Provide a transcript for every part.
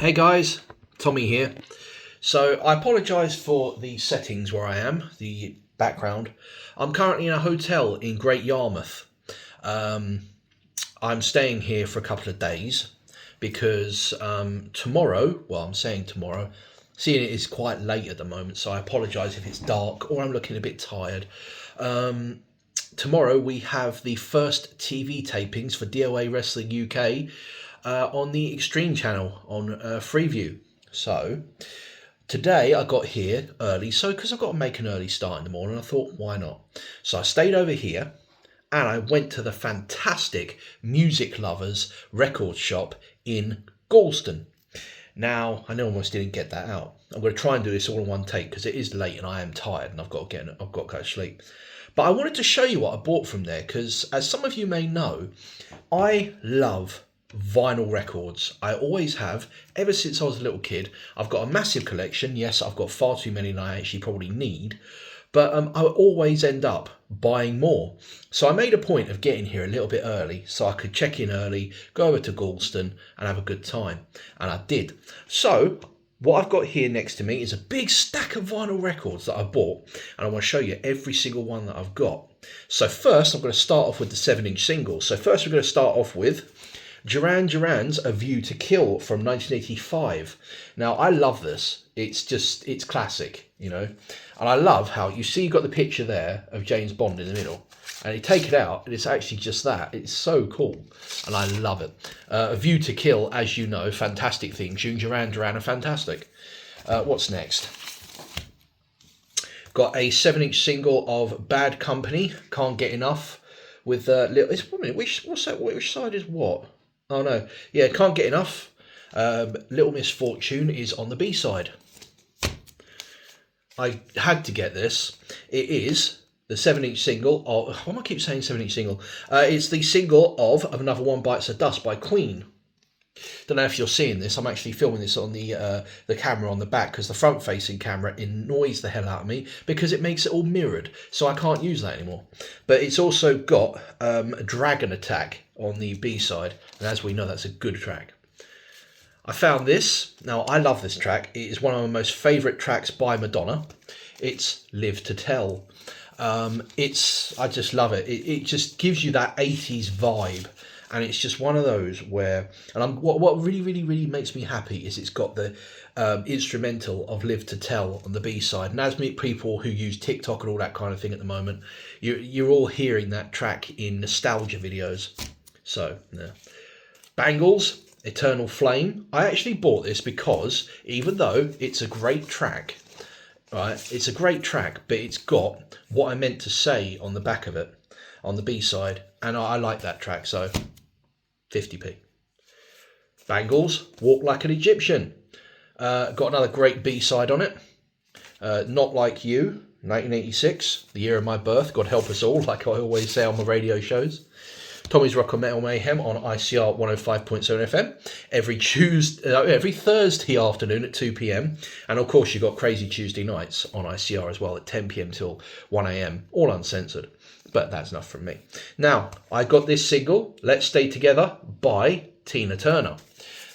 Hey guys, Tommy here. So I apologise for the settings where I am, the background. I'm currently in a hotel in Great Yarmouth. Um, I'm staying here for a couple of days because tomorrow, well, I'm saying tomorrow, seeing it is quite late at the moment, so I apologise if it's dark or I'm looking a bit tired. Um, Tomorrow we have the first TV tapings for DOA Wrestling UK on the Extreme channel on Freeview. So today I got here early, so because I've got to make an early start in the morning, I thought, why not? So I stayed over here and I went to the fantastic Music Lovers record shop in Gorleston. Now, I know I almost didn't get that out. I'm going to try and do this all in one take because it is late and I am tired and I've got to go to sleep. But I wanted to show you what I bought from there because, as some of you may know, I love vinyl records. I always have, ever since I was a little kid. I've got a massive collection. Yes, I've got far too many than I actually probably need. But I always end up buying more. So I made a point of getting here a little bit early so I could check in early, go over to Gorleston and have a good time. And I did. So what I've got here next to me is a big stack of vinyl records that I bought, and I want to show you every single one that I've got. So first, I'm going to start off with the 7-inch single. So first, we're going to start off with Duran Duran's A View to Kill from 1985. Now, I love this. It's classic, you know. And I love how you see you've got the picture there of James Bond in the middle. And you take it out, and it's actually just that. It's so cool, and I love it. A View to Kill, as you know, fantastic theme tune. Duran Duran are fantastic. What's next? Got a 7-inch single of Bad Company, Can't Get Enough, with little. It's one minute. What's that? Which side is what? Oh no, yeah, Can't Get Enough. Little Misfortune is on the B side. I had to get this. It is the 7-inch single of. Why do I keep saying 7-inch single? It's the single of Another One Bites the Dust by Queen. Don't know if you're seeing this. I'm actually filming this on the camera on the back because the front-facing camera annoys the hell out of me because it makes it all mirrored, so I can't use that anymore. But it's also got Dragon Attack on the B side, and as we know, that's a good track. I found this. Now, I love this track. It is one of my most favourite tracks by Madonna. It's Live to Tell. I just love it. It just gives you that 80s vibe. And it's just one of those where, and what really, really, really makes me happy is it's got the instrumental of Live to Tell on the B side. And as people who use TikTok and all that kind of thing at the moment, you're all hearing that track in nostalgia videos. So, yeah. Bangles, Eternal Flame. I actually bought this because even though it's a great track, right, it's a great track, but it's got what I meant to say on the back of it, on the B side, and I like that track, so 50p. Bangles, Walk Like an Egyptian. Got another great B-side on it. Not Like You, 1986, the year of my birth. God help us all, like I always say on my radio shows. Tommy's Rock and Metal Mayhem on ICR 105.7 FM every Thursday afternoon at 2 p.m. And of course, you've got Crazy Tuesday nights on ICR as well at 10 p.m. till 1 a.m. all uncensored. But that's enough from me. Now, I got this single, Let's Stay Together, by Tina Turner.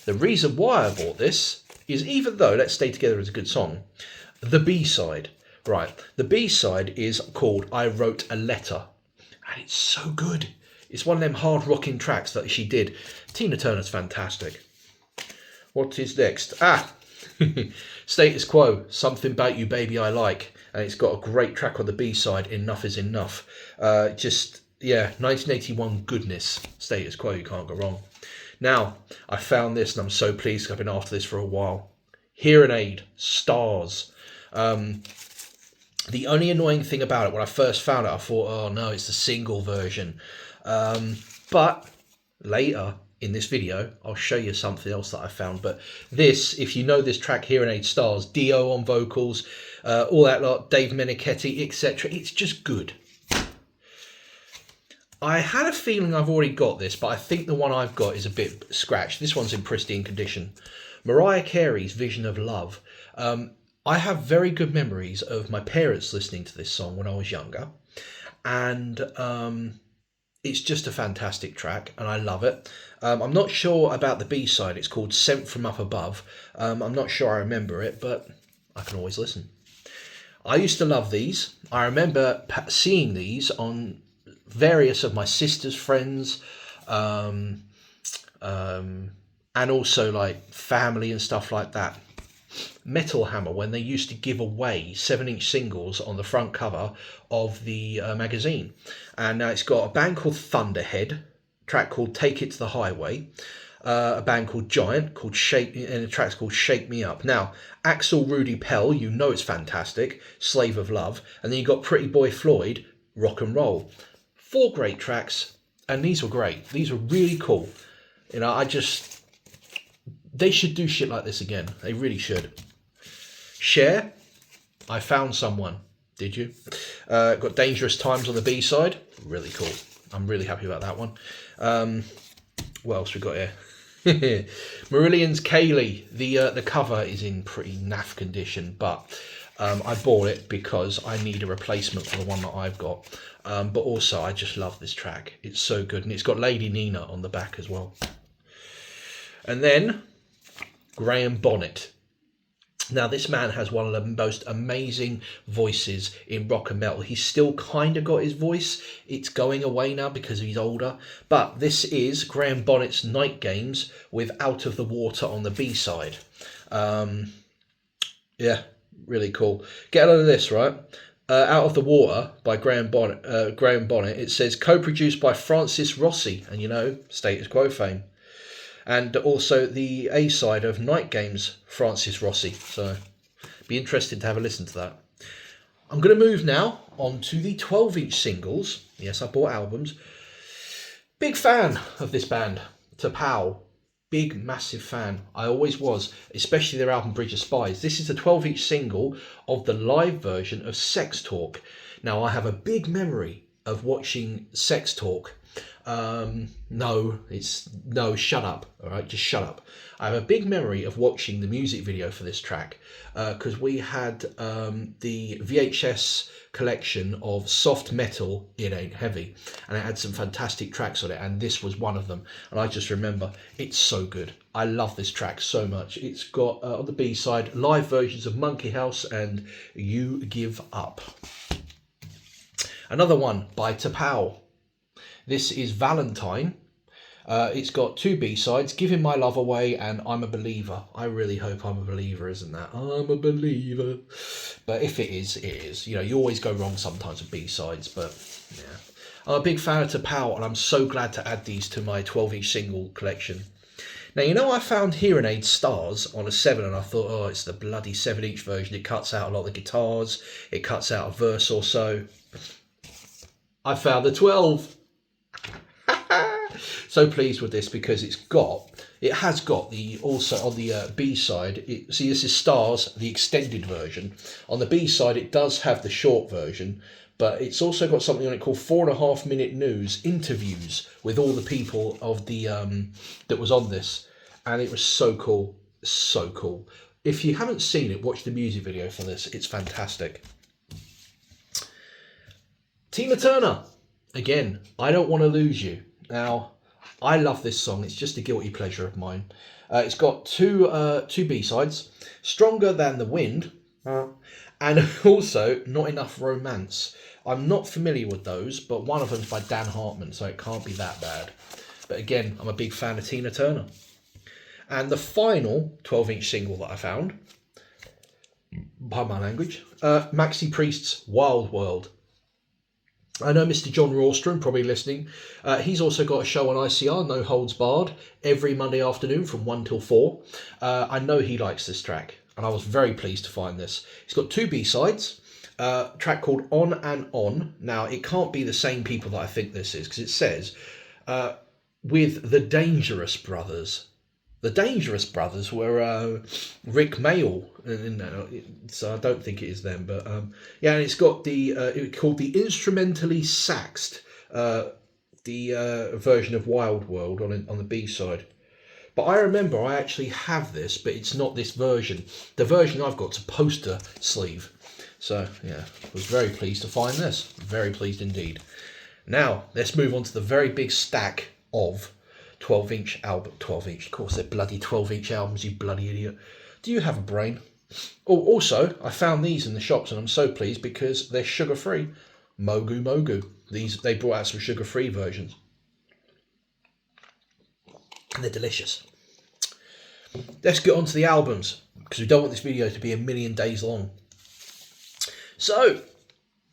The reason why I bought this is, even though Let's Stay Together is a good song, the B-side, right, the B-side is called I Wrote a Letter. And it's so good. It's one of them hard-rocking tracks that she did. Tina Turner's fantastic. What is next? Status Quo, Something About You Baby I Like. And it's got a great track on the B-side, Enough Is Enough. 1981 goodness. Status Quo, you can't go wrong. Now, I found this and I'm so pleased. I've been after this for a while. Hearing Aid, Stars. The only annoying thing about it, when I first found it, I thought, oh no, it's the single version. But later in this video, I'll show you something else that I found. But this, if you know this track, Hearing Aid Stars, Dio on vocals, all that lot, Dave Menichetti, etc. It's just good. I had a feeling I've already got this, but I think the one I've got is a bit scratched. This one's in pristine condition. Mariah Carey's Vision of Love. I have very good memories of my parents listening to this song when I was younger. And It's just a fantastic track, and I love it. I'm not sure about the B-side. It's called Sent From Up Above. I'm not sure I remember it, but I can always listen. I used to love these. I remember seeing these on various of my sister's friends, and also like family and stuff like that. Metal Hammer, when they used to give away 7-inch singles on the front cover of the magazine. And now it's got a band called Thunderhead, a track called Take It to the Highway, a band called Giant, called Shake, and a track's called Shake Me Up. Now, Axel Rudy Pell, you know it's fantastic, Slave of Love, and then you got Pretty Boy Floyd, Rock and Roll. 4 great tracks, and these were great. These were really cool. You know, they should do shit like this again. They really should. Share, I Found Someone. Did you? Got Dangerous Times on the B-side. Really cool. I'm really happy about that one. What else we got here? Marillion's Kaylee. The cover is in pretty naff condition, but I bought it because I need a replacement for the one that I've got. But also, I just love this track. It's so good. And it's got Lady Nina on the back as well. And then Graham Bonnet. Now, this man has one of the most amazing voices in rock and metal. He's still kind of got his voice. It's going away now because he's older. But this is Graham Bonnet's Night Games with Out of the Water on the B-side. Yeah, really cool. Get a load of this, right? Out of the Water by Graham Bonnet. It says co-produced by Francis Rossi, and you know, Status Quo fame. And also the A-side of Night Games, Francis Rossi. So, be interested to have a listen to that. I'm going to move now on to the 12-inch singles. Yes, I bought albums. Big fan of this band, T'Pau. Big, massive fan. I always was, especially their album Bridge of Spies. This is the 12-inch single of the live version of Sex Talk. Now, I have a big memory of watching Sex Talk. Shut up. All right, just shut up. I have a big memory of watching the music video for this track because we had the VHS collection of Soft Metal, It Ain't Heavy, and it had some fantastic tracks on it, and this was one of them. And I just remember, it's so good. I love this track so much. It's got on the B-side live versions of Monkey House and You Give Up. Another one by T'Pau. This is Valentine. It's got 2 B-sides, Giving My Love Away and I'm a Believer. I really hope I'm a believer, isn't that? I'm a believer. But if it is, it is. You know, you always go wrong sometimes with B-sides, but yeah. I'm a big fan of T'Pau, and I'm so glad to add these to my 12-inch single collection. Now, you know, I found Hearing Aid Stars on a 7, and I thought, oh, it's the bloody 7-inch version. It cuts out a lot of the guitars. It cuts out a verse or so. I found the 12. So pleased with this because it has got the, also on the B-side, see this is Stars, the extended version. On the B-side it does have the short version, but it's also got something on it called 4.5 minute news interviews with all the people of the that was on this, and it was so cool, so cool. If you haven't seen it, watch the music video for this. It's fantastic. Tina Turner, again, I Don't Want to Lose You. Now, I love this song. It's just a guilty pleasure of mine. It's got two B-sides, Stronger Than the Wind, and also Not Enough Romance. I'm not familiar with those, but one of them's by Dan Hartman, so it can't be that bad. But again, I'm a big fan of Tina Turner. And the final 12-inch single that I found, by my language, Maxi Priest's Wild World. I know Mr. John Rawstrom, probably listening. He's also got a show on ICR, No Holds Barred, every Monday afternoon from 1 till 4. I know he likes this track, and I was very pleased to find this. It's got 2 B-sides, a track called On and On. Now, it can't be the same people that I think this is, because it says, with the Dangerous Brothers. The Dangerous Brothers were Rick Mayall, so I don't think it is them. But yeah, and it's got the called the instrumentally saxed version of Wild World on the B side. But I remember I actually have this, but it's not this version. The version I've got's a poster sleeve. So yeah, was very pleased to find this. Very pleased indeed. Now, let's move on to the very big stack of 12-inch album. 12-inch, of course, they're bloody 12-inch albums, you bloody idiot. Do you have a brain? Oh, also, I found these in the shops and I'm so pleased because they're sugar-free. Mogu Mogu. They brought out some sugar-free versions. And they're delicious. Let's get on to the albums because we don't want this video to be a million days long. So,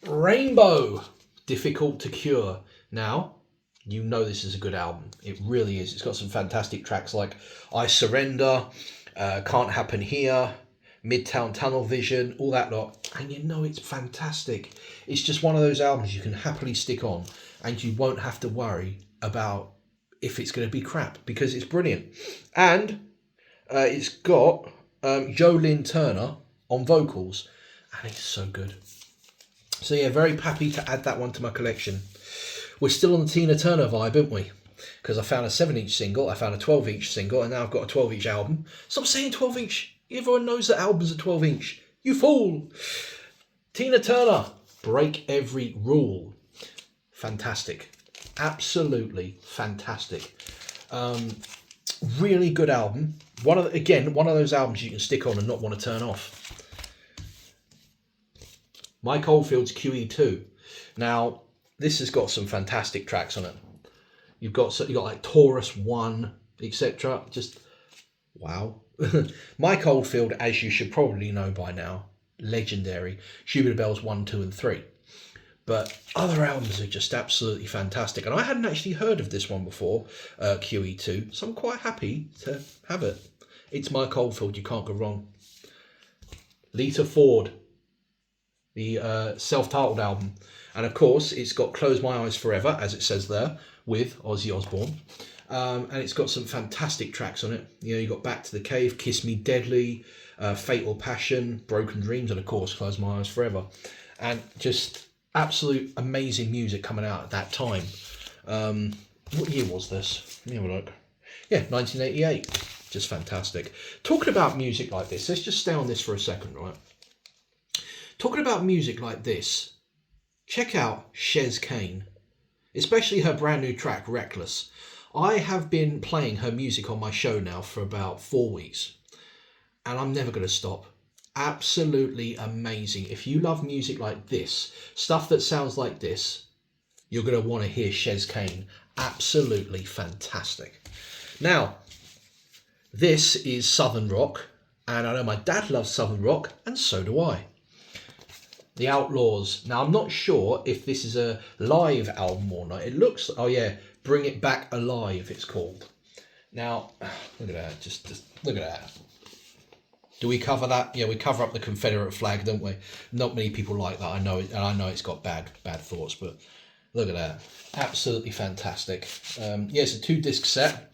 Rainbow, Difficult to Cure. Now, you know this is a good album. It really is. It's got some fantastic tracks like I Surrender, Can't Happen Here, Midtown Tunnel Vision, all that lot. And you know it's fantastic. It's just one of those albums you can happily stick on and you won't have to worry about if it's going to be crap because it's brilliant. And it's got Jolyn Turner on vocals and it's so good. So yeah, very happy to add that one to my collection. We're still on the Tina Turner vibe, aren't we? Because I found a 7-inch single, I found a 12-inch single, and now I've got a 12-inch album. Stop saying 12-inch. Everyone knows that albums are 12-inch. You fool. Tina Turner, Break Every Rule. Fantastic. Absolutely fantastic. Really good album. One of those albums you can stick on and not want to turn off. Mike Oldfield's QE2. Now, this has got some fantastic tracks on it. You've got like Taurus 1, etc. Just wow. Mike Oldfield, as you should probably know by now, legendary. Tubular Bells 1, 2, and 3. But other albums are just absolutely fantastic. And I hadn't actually heard of this one before, QE2, so I'm quite happy to have it. It's Mike Oldfield, you can't go wrong. Lita Ford, the self-titled album. And of course, it's got Close My Eyes Forever, as it says there, with Ozzy Osbourne. And it's got some fantastic tracks on it. You know, you've got Back to the Cave, Kiss Me Deadly, Fatal Passion, Broken Dreams, and of course, Close My Eyes Forever. And just absolute amazing music coming out at that time. What year was this? Let me have a look. Yeah, 1988. Just fantastic. Talking about music like this, let's just stay on this for a second, right? Talking about music like this, check out Chez Kane, especially her brand new track, Reckless. I have been playing her music on my show now for about 4 weeks, and I'm never going to stop. Absolutely amazing. If you love music like this, stuff that sounds like this, you're going to want to hear Chez Kane. Absolutely fantastic. Now, this is Southern Rock, and I know my dad loves Southern Rock, and so do I. The Outlaws. Now, I'm not sure if this is a live album or not. It looks, oh yeah, Bring It Back Alive, it's called. Now, look at that, just look at that. Do we cover that? Yeah, we cover up the Confederate flag, don't we? Not many people like that, I know, and I know it's got bad thoughts, but look at that. Absolutely fantastic. Yeah, it's a 2-disc set,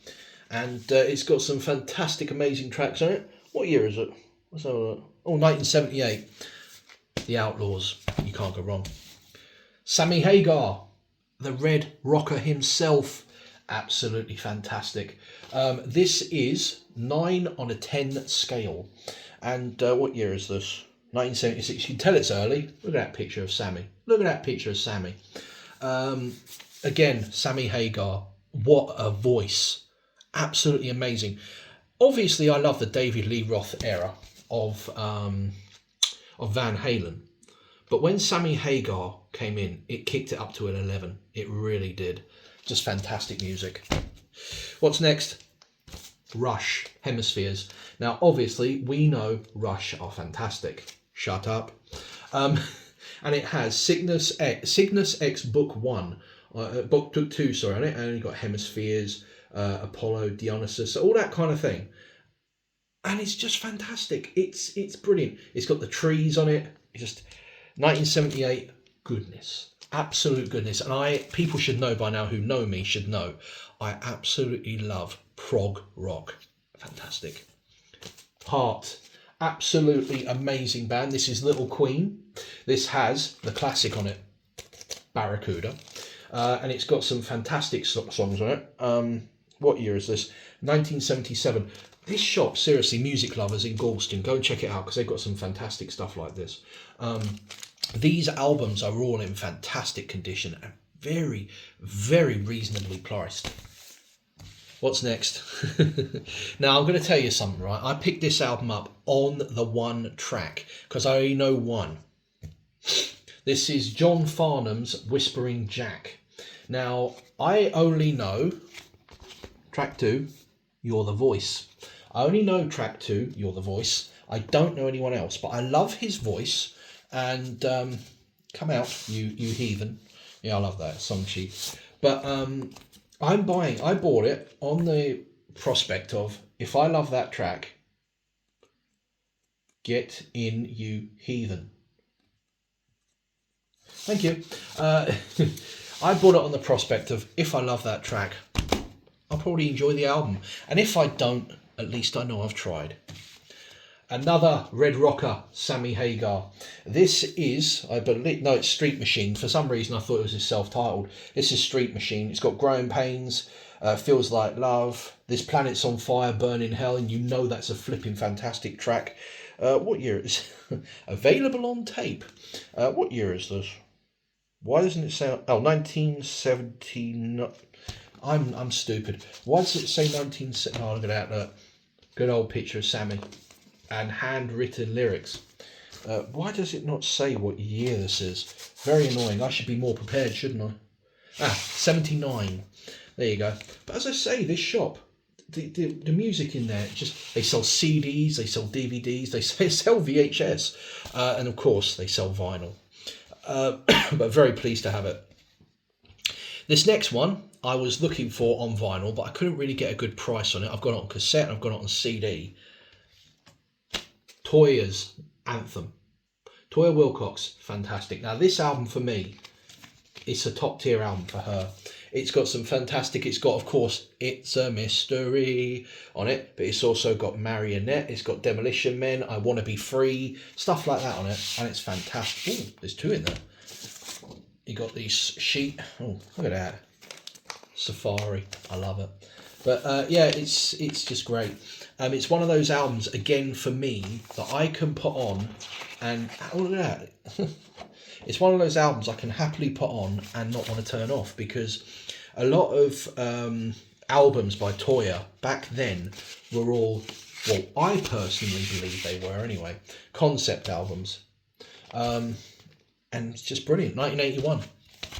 and it's got some fantastic, amazing tracks on it. What year is it? What's that? Oh, 1978. The Outlaws, you can't go wrong. Sammy Hagar, the Red Rocker himself, absolutely fantastic. This is 9 on a 10 scale. And what year is this? 1976. You can tell it's early. Look at that picture of Sammy. Look at that picture of Sammy. Again, Sammy Hagar, what a voice. Absolutely amazing. Obviously, I love the David Lee Roth era of Van Halen. But when Sammy Hagar came in, it kicked it up to an 11. It really did. Just fantastic music. What's next? Rush, Hemispheres. Now, obviously, we know Rush are fantastic. Shut up. And it has Cygnus X Book 1, Book 2, sorry, on it. And you've got Hemispheres, Apollo, Dionysus, all that kind of thing. And it's just fantastic. It's brilliant. It's got the trees on it. It's just 1978 goodness. Absolute goodness. And people should know by now, who know me should know, I absolutely love prog rock. Fantastic. Heart. Absolutely amazing band. This is Little Queen. This has the classic on it, Barracuda. And it's got some fantastic songs on it. What year is this? 1977. This shop, seriously, music lovers in Gorleston, go and check it out because they've got some fantastic stuff like this. These albums are all in fantastic condition and Very, very reasonably priced. What's next? Now, I'm going to tell you something, right? I picked this album up on the one track because I only know one. This is John Farnham's Whispering Jack. Now, I only know track 2, You're the Voice. I only know track 2, You're the Voice. I don't know anyone else, but I love his voice. And come out, you heathen. Yeah, I love that song sheet. But I bought it on the prospect of, if I love that track, get in, you heathen. Thank you. I bought it on the prospect of, if I love that track, I'll probably enjoy the album. And if I don't, at least I know I've tried. Another Red Rocker, Sammy Hagar. This is, I believe, no, it's Street Machine. For some reason, I thought it was his self-titled. This is Street Machine. It's got Growing Pains, Feels Like Love, This Planet's on Fire, Burning Hell, and you know that's a flipping fantastic track. What year is it? Available on tape. What year is this? Why doesn't it say... Oh, 1979. I'm stupid. Why does it say 1970? Oh, look at that. Good old picture of Sammy. And handwritten lyrics. Why does it not say what year this is? Very annoying. I should be more prepared, shouldn't I? 79. There you go. But as I say, this shop, the music in there, just they sell CDs, they sell DVDs, they sell VHS, and of course they sell vinyl. But very pleased to have it. This next one I was looking for on vinyl, but I couldn't really get a good price on it. I've got it on cassette and I've got it on CD. Toyah's Anthem. Toyah Willcox, fantastic. Now this album for me, it's a top tier album for her. It's got some fantastic, it's got of course It's a Mystery on it, but it's also got Marionette, it's got Demolition Men, I Want to Be Free, stuff like that on it, and it's fantastic. Oh, there's 2 in there. You got these sheet, oh look at that. Safari, I love it. But yeah, it's just great. It's one of those albums, again, for me, that I can put on and... Oh, look at that. It's one of those albums I can happily put on and not want to turn off, because a lot of albums by Toyah back then were all, well, I personally believe they were anyway, concept albums. And it's just brilliant. 1981.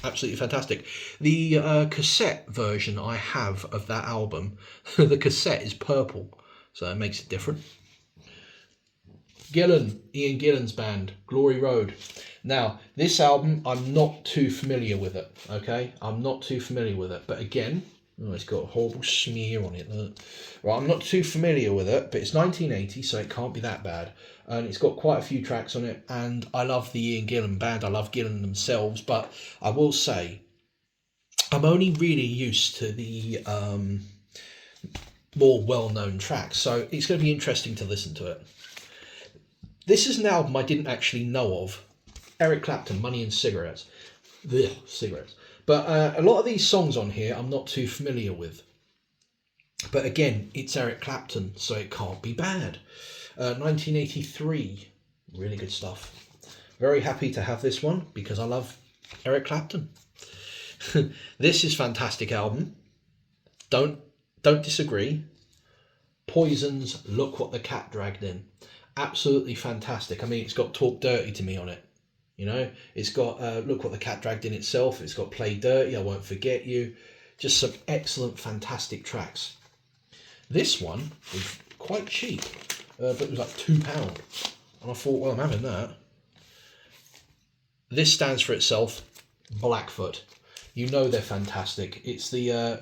Absolutely fantastic. The cassette version I have of that album, the cassette is purple. So it makes it different. Ian Gillan's band, Glory Road. Now, this album, I'm not too familiar with it, okay? I'm not too familiar with it. But again, oh, it's got a horrible smear on it. Right, I'm not too familiar with it, but it's 1980, so it can't be that bad. And it's got quite a few tracks on it, and I love the Ian Gillan band. I love Gillan themselves, but I will say, I'm only really used to the... more well-known tracks, so it's going to be interesting to listen to it. This is an album I didn't actually know of. Eric Clapton, Money and Cigarettes. Ugh, cigarettes. But a lot of these songs on here I'm not too familiar with. But again, it's Eric Clapton, so it can't be bad. 1983, really good stuff. Very happy to have this one because I love Eric Clapton. This is fantastic album. Don't disagree. Poison's Look What the Cat Dragged In. Absolutely fantastic. I mean, it's got Talk Dirty to Me on it. You know, it's got Look What the Cat Dragged In itself. It's got Play Dirty, I Won't Forget You. Just some excellent, fantastic tracks. This one was quite cheap, but it was like £2. And I thought, well, I'm having that. This stands for itself, Blackfoot. You know they're fantastic. It's the...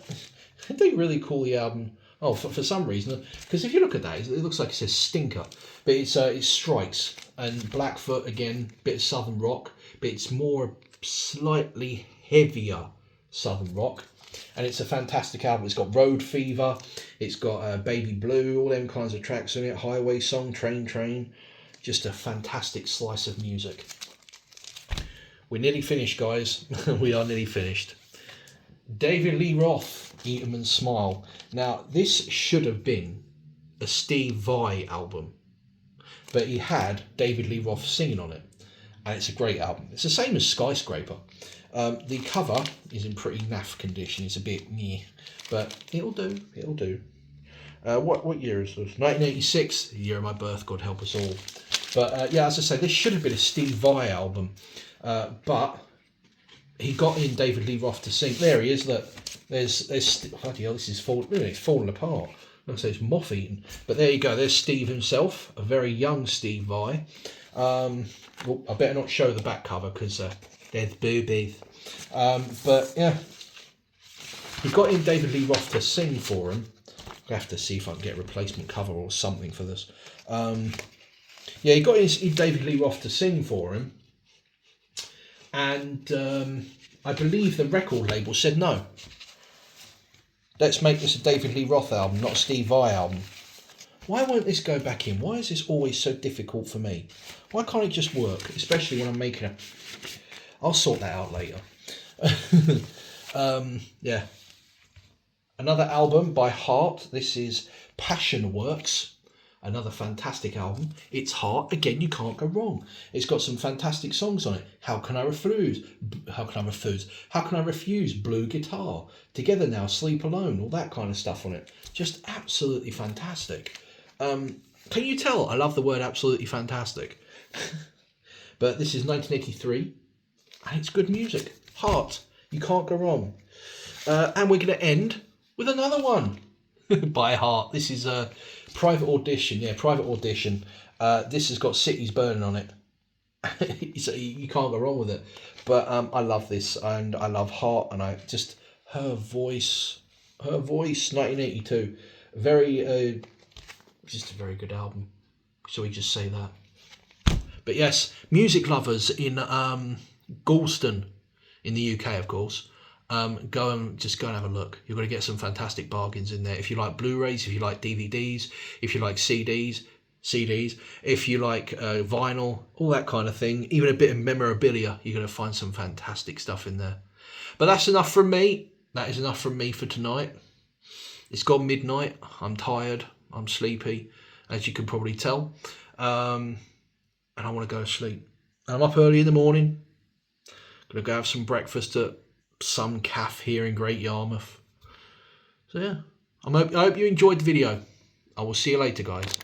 they really call the album... Oh, for some reason, because if you look at that, it looks like it says Stinker, but it's Strikes, and Blackfoot, again, bit of Southern rock, but it's more slightly heavier Southern rock, and it's a fantastic album. It's got Road Fever, it's got Baby Blue, all them kinds of tracks in it, Highway Song, Train, just a fantastic slice of music. We're nearly finished, guys. We are nearly finished. David Lee Roth, Eat 'em and Smile. Now, this should have been a Steve Vai album, but he had David Lee Roth singing on it. and it's a great album. It's the same as Skyscraper. The cover is in pretty naff condition. It's a bit meh, but it'll do. It'll do. What year is this? 1986, the year of my birth. God help us all. But yeah, as I say, this should have been a Steve Vai album, but he got in David Lee Roth to sing. There he is. Look, there's bloody hell, this is it's falling apart. I'd say it's moth eaten. But there you go. There's Steve himself, a very young Steve Vai. Well, I better not show the back cover because there's boobies. But yeah, he got in David Lee Roth to sing for him. I have to see if I can get a replacement cover or something for this. Yeah, he got in David Lee Roth to sing for him, and I believe the record label said no. Let's make this a David Lee Roth album, not a Steve Vai album. Why won't this go back in? Why is this always so difficult for me? Why can't it just work? Especially when I'm making a... I'll sort that out later. Yeah. Another album by Heart. This is Passion Works. Another fantastic album. It's Heart. Again, you can't go wrong. It's got some fantastic songs on it. How Can I Refuse? How Can I Refuse? How Can I Refuse? Blue Guitar. Together Now, Sleep Alone. All that kind of stuff on it. Just absolutely fantastic. Can you tell I love the word absolutely fantastic? But this is 1983. And it's good music. Heart. You can't go wrong. And we're going to end with another one by Heart. This is a Private Audition. Yeah, Private Audition. This has got Cities Burning on it. You can't go wrong with it. But I love this, and I love Heart, and I just her voice, 1982, very just a very good album. So we just say that. But yes, music lovers in Gorleston, in the UK, of course. Go and have a look. You're going to get some fantastic bargains in there. If you like Blu-rays, if you like DVDs, if you like CDs, if you like vinyl, all that kind of thing, even a bit of memorabilia, you're going to find some fantastic stuff in there. But that's enough from me. That is enough from me for tonight. It's gone midnight. I'm tired. I'm sleepy, as you can probably tell. And I want to go to sleep. And I'm up early in the morning. Going to go have some breakfast at some cafe here in Great Yarmouth. So yeah, I hope you enjoyed the video. I will see you later, guys.